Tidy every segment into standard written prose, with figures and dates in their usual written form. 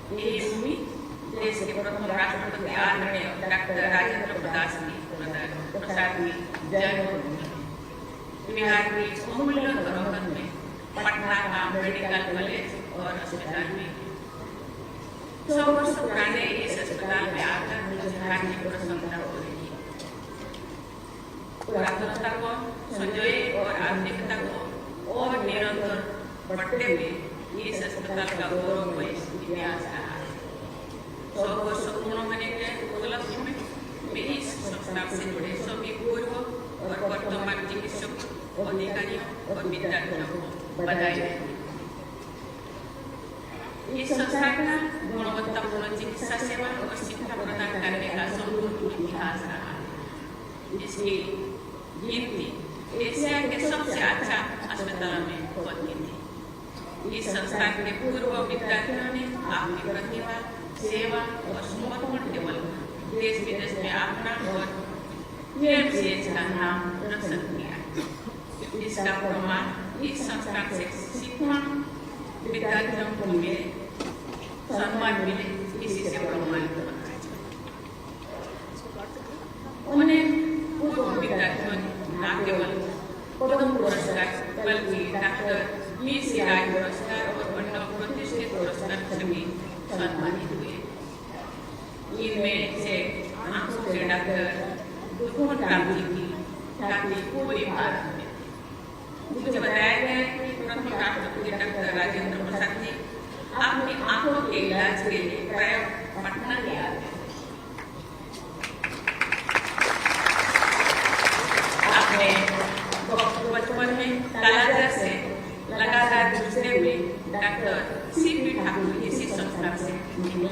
यही भूमि देश के प्रथम राष्ट्रपति आदरणीय डॉक्टर राजेंद्र प्रसाद की जन्मभूमि। बिहार की अमूल्य धरोहर में पटना का मेडिकल कॉलेज और अस्पताल में 100 वर्ष पुराने इस अस्पताल में आकर मुझे धार्मिक प्रसन्नता हो रही है। पुरातनता को संजोए और आधुनिकता को और निरंतर बढ़ते हुए इस अस्पताल का गौरवमय इतिहास रहा है। 100 वर्ष पूर्ण होने के उपलक्ष्य में मैं इस संस्था से जुड़े सभी पूर्व और वर्तमान चिकित्सक अधिकारियों और विद्यार्थियों को बधाई देती हूँ। इस संस्था का गुणवत्तापूर्ण चिकित्सा सेवा और शिक्षा प्रदान करने का समृद्ध इतिहास रहा है, जिसकी गिनती एशिया के सबसे अच्छा अस्पताल में होती थी। इस संस्था के पूर्व विद्यार्थियों ने अपनी प्रतिभा, सेवा और समर्पण के बल देश विदेश में अपना और PMCH का नाम रोशन किया। इसका प्रमाण इस संस्था से शिक्षण विद्यार्थियों को मिले, सम्मान मिले, इसी से प्रमाणित होता है। उन्हें पूर्व विद्यार्थियों ने न केवल पद्म पुरस्कार बल्कि डॉक्टर B.C. राय पुरस्कार और अन्य प्रतिष्ठित पुरस्कार से भी सम्मानित हुए। इनमें से आंखों के डॉक्टर दुर्गुण राम जी की ख्याति पूरे भारत में। मुझे बताया गया कि प्रथम राष्ट्रपति डॉक्टर राजेंद्र प्रसाद जी अपनी आंखों के इलाज के लिए प्राय पटना ले आते हैं। अपने बचपन में कालाजार से लगातार जूझते हुए डॉक्टर C.P. ठाकुर इसी संस्था से मिले।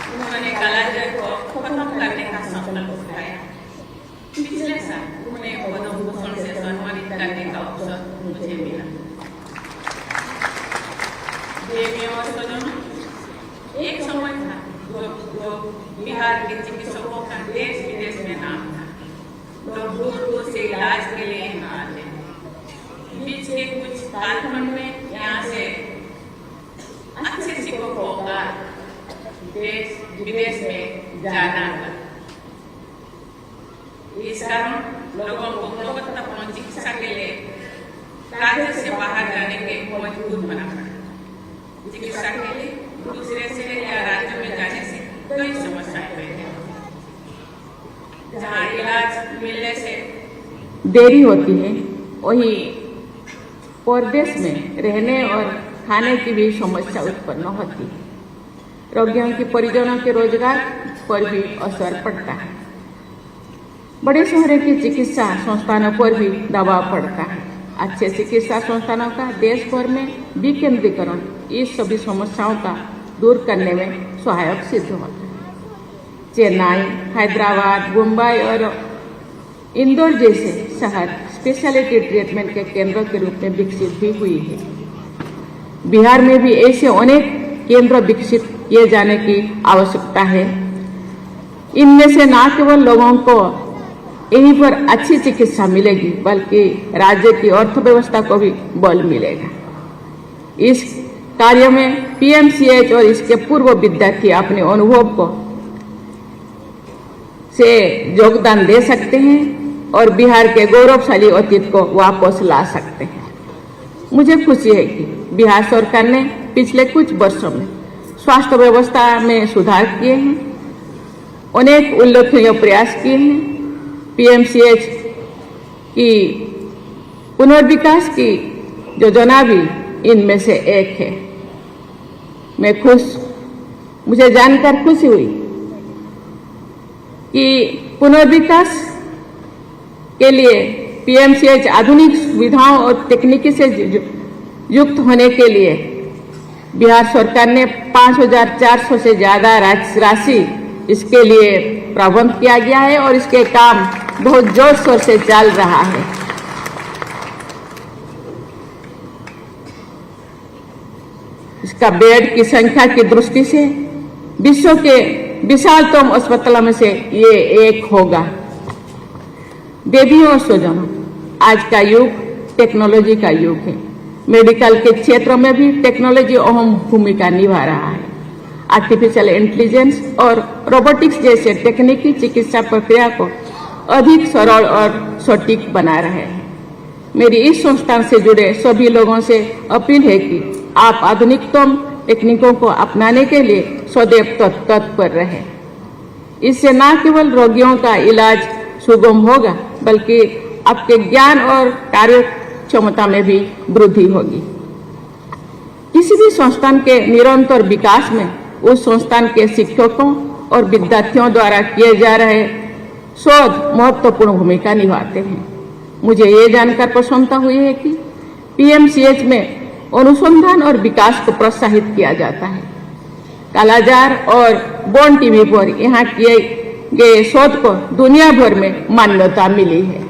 उन्होंने कालाजार को खत्म करने का संकल्प उठाया। पिछले साल उन्हें पद्म भूषण से सम्मानित करने का अवसर मुझे मिला। देवियों और सज्जनों, एक समय था जो बिहार के चिकित्सकों का देश विदेश में नाम था। लोग दूर दूर से इलाज के लिए यहाँ आते हैं। बीच के कुछ कालखंड में यहाँ से अच्छे शिक्षकों का देश विदेश में जाना था। इस कारण लोगों को गुणवत्तापूर्ण चिकित्सा के लिए राज्य से बाहर जाने के मजबूर बना पड़ा। चिकित्सा के लिए दूसरे शहर या राज्य में जाने से कई समस्याएं पैदा होती हैं। जहाँ इलाज मिलने से देरी होती है, वहीं परदेश में रहने और खाने की भी समस्या उत्पन्न होती है। रोगियों के परिजनों के रोजगार पर भी असर पड़ता है। बड़े शहरों की चिकित्सा संस्थानों पर भी दबाव पड़ता है। अच्छे चिकित्सा संस्थानों का देश भर में विकेंद्रीकरण इस सभी समस्याओं का दूर करने में सहायक सिद्ध होता है। चेन्नई, हैदराबाद, मुंबई और इंदौर जैसे शहर स्पेशलिटी ट्रीटमेंट के केंद्रों के रूप में विकसित भी हुई है। बिहार में भी ऐसे अनेक केंद्र विकसित किए जाने की आवश्यकता है। इनमें से न केवल लोगों को यहीं पर अच्छी चिकित्सा मिलेगी, बल्कि राज्य की अर्थव्यवस्था को भी बल मिलेगा। इस कार्य में PMCH और इसके पूर्व विद्यार्थी अपने अनुभव को से योगदान दे सकते हैं और बिहार के गौरवशाली अतीत को वापस ला सकते हैं। मुझे खुशी है कि बिहार सरकार ने पिछले कुछ वर्षों में स्वास्थ्य व्यवस्था में सुधार किए हैं, अनेक उल्लेखनीय प्रयास किए हैं। PMCH की पुनर्विकास की योजना भी इनमें से एक है। मुझे जानकर खुशी हुई कि पुनर्विकास के लिए PMCH आधुनिक सुविधाओं और तकनीकी से युक्त होने के लिए बिहार सरकार ने 5,400 से ज्यादा राशि इसके लिए प्रबंध किया गया है और इसके काम बहुत जोर शोर से चल रहा है। इसका बेड की संख्या की दृष्टि से विश्व के विशालतम अस्पतालों में से ये एक होगा। देवियों और स्वजनों, आज का युग टेक्नोलॉजी का युग है। मेडिकल के क्षेत्र में भी टेक्नोलॉजी अहम भूमिका निभा रहा है। आर्टिफिशियल इंटेलिजेंस और रोबोटिक्स जैसे तकनीकी चिकित्सा प्रक्रिया को अधिक सरल और सटीक बना रहे हैं। मेरी इस संस्थान से जुड़े सभी लोगों से अपील है कि आप आधुनिकतम तकनीकों को अपनाने के लिए सदैव तत्पर रहें। इससे न केवल रोगियों का इलाज सुगम होगा, बल्कि आपके ज्ञान और कार्य क्षमता में भी वृद्धि होगी। किसी भी संस्थान के निरंतर विकास में उस संस्थान के शिक्षकों और विद्यार्थियों द्वारा किए जा रहे शोध महत्वपूर्ण भूमिका निभाते हैं। मुझे ये जानकर प्रसन्नता हुई है कि पीएमसीएच में अनुसंधान और विकास को प्रोत्साहित किया जाता है। कालाजार और बॉन टीवी पर यहाँ किए गए शोध को दुनिया भर में मान्यता मिली है।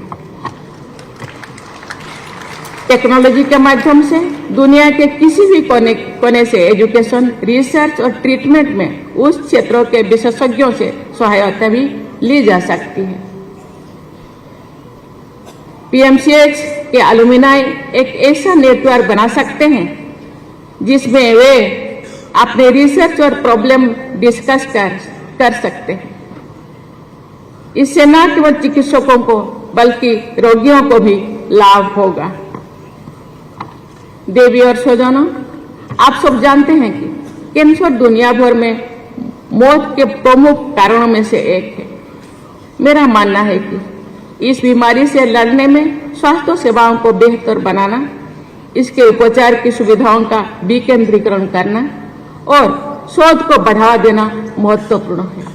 टेक्नोलॉजी के माध्यम से दुनिया के किसी भी कोने से एजुकेशन, रिसर्च और ट्रीटमेंट में उस क्षेत्रों के विशेषज्ञों से सहायता भी ली जा सकती है। पीएमसीएच के अलुमिनाई एक ऐसा नेटवर्क बना सकते हैं जिसमें वे अपने रिसर्च और प्रॉब्लम डिस्कस कर सकते हैं। इससे न केवल चिकित्सकों को बल्कि रोगियों को भी लाभ होगा। देवी और स्वजनों, आप सब जानते हैं कि कैंसर दुनिया भर में मौत के प्रमुख कारणों में से एक है। मेरा मानना है कि इस बीमारी से लड़ने में स्वास्थ्य सेवाओं को बेहतर बनाना, इसके उपचार की सुविधाओं का विकेंद्रीकरण करना और शोध को बढ़ावा देना महत्वपूर्ण है।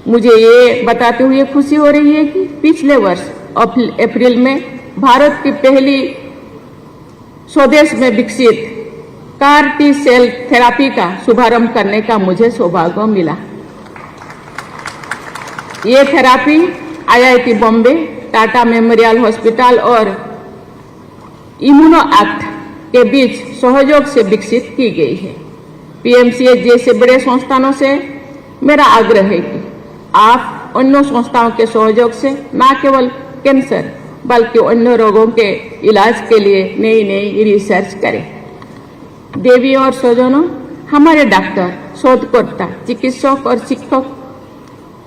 मुझे ये बताते हुए खुशी हो रही है कि पिछले वर्ष अप्रैल में भारत की पहली स्वदेश में विकसित कार टी सेल थेरापी का शुभारंभ करने का मुझे सौभाग्य मिला। ये therapy IIT Bombay, Tata memorial hospital और इम्यूनो एक्ट के बीच सहयोग से विकसित की गई है। पीएमसीएच जैसे बड़े संस्थानों से मेरा आग्रह है कि आप अन्य संस्थाओं के सहयोग से न केवल कैंसर बल्कि अन्य रोगों के इलाज के लिए नई नई रिसर्च करें। देवी और स्वजनों, हमारे डॉक्टर, शोधकर्ता, चिकित्सक और शिक्षक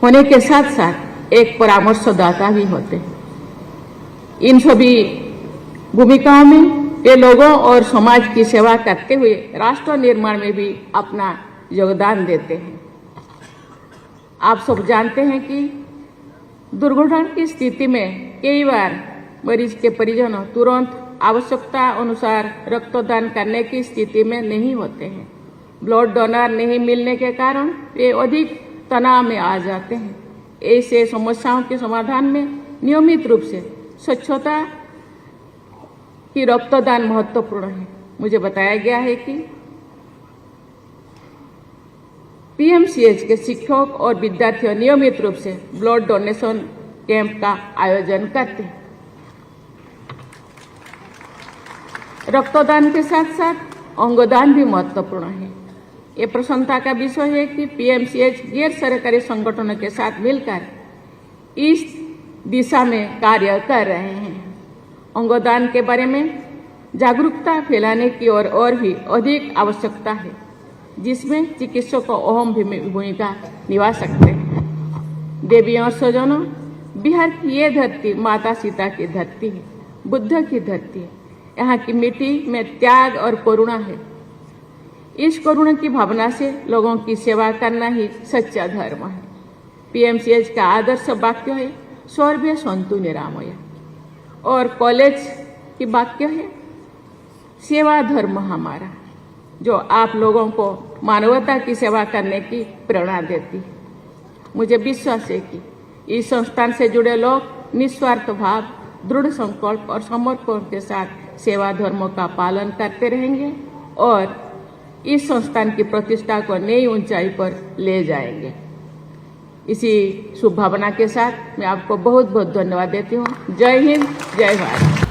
होने के साथ साथ एक परामर्शदाता भी होते हैं। इन सभी भूमिकाओं में वे लोगों और समाज की सेवा करते हुए राष्ट्र निर्माण में भी अपना योगदान देते हैं। आप सब जानते हैं कि दुर्घटना की स्थिति में कई बार मरीज के परिजन तुरंत आवश्यकता अनुसार रक्तदान करने की स्थिति में नहीं होते हैं। ब्लड डोनर नहीं मिलने के कारण वे अधिक तनाव में आ जाते हैं। ऐसे समस्याओं के समाधान में नियमित रूप से स्वच्छता की रक्तदान महत्वपूर्ण है। मुझे बताया गया है कि पीएमसीएच के शिक्षक और विद्यार्थी नियमित रूप से ब्लड डोनेशन कैंप का आयोजन करते हैं। रक्तदान के साथ साथ अंगदान भी महत्वपूर्ण है। ये प्रसन्नता का विषय है कि पीएमसीएच गैर सरकारी संगठनों के साथ मिलकर इस दिशा में कार्य कर रहे हैं। अंगदान के बारे में जागरूकता फैलाने की और भी अधिक आवश्यकता है, जिसमें चिकित्सक अहम भूमिका निभा सकते हैं। देवी और स्वजनों, बिहार की ये धरती माता सीता की धरती है, बुद्ध की धरती है। यहाँ की मिट्टी में त्याग और करुणा है। इस करुणा की भावना से लोगों की सेवा करना ही सच्चा धर्म है। पीएमसीएच का आदर्श वाक्य है सर्वे सन्तु निरामया, और कॉलेज की वाक्य है सेवा धर्म हमारा, जो आप लोगों को मानवता की सेवा करने की प्रेरणा देती है। मुझे विश्वास है कि इस संस्थान से जुड़े लोग निस्वार्थ भाव, दृढ़ संकल्प और समर्पण के साथ सेवा धर्म का पालन करते रहेंगे और इस संस्थान की प्रतिष्ठा को नई ऊंचाई पर ले जाएंगे। इसी शुभ भावना के साथ मैं आपको बहुत बहुत धन्यवाद देती हूँ। जय हिंद, जय भारत।